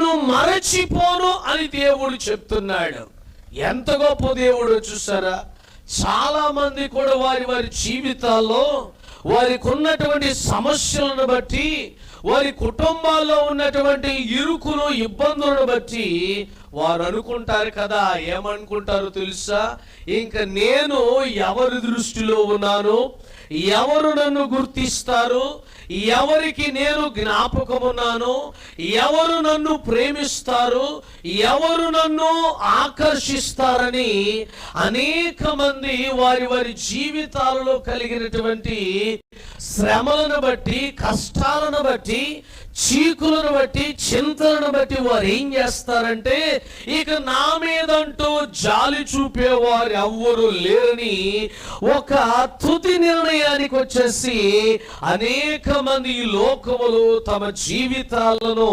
నిన్ను మరచిపోను అని దేవుడు చెప్తున్నాడు. ఎంత గొప్ప దేవుడు చూసారా. చాలా మంది కూడా వారి వారి జీవితాల్లో వారికి ఉన్నటువంటి సమస్యలను బట్టి, వారి కుటుంబాల్లో ఉన్నటువంటి ఇరుకులు ఇబ్బందులను బట్టి వారు అనుకుంటారు కదా, ఏమనుకుంటారు తెలుసా, ఇంక నేను ఎవరి దృష్టిలో ఉన్నాను, ఎవరు నన్ను గుర్తిస్తారు, ఎవరికి నేను జ్ఞాపకమున్నాను, ఎవరు నన్ను ప్రేమిస్తారు, ఎవరు నన్ను ఆకర్షిస్తారని అనేక మంది వారి వారి జీవితాలలో కలిగినటువంటి శ్రమలను బట్టి, కష్టాలను బట్టి, చీకులను బట్టి, చింతలను బట్టి వారు ఏం చేస్తారంటే, ఇక నా మీదంటూ జాలి చూపేవారు ఎవ్వరూ లేరని ఒక తుది నిర్ణయానికి వచ్చేసి అనేక మంది ఈ లోకములు తమ జీవితాలను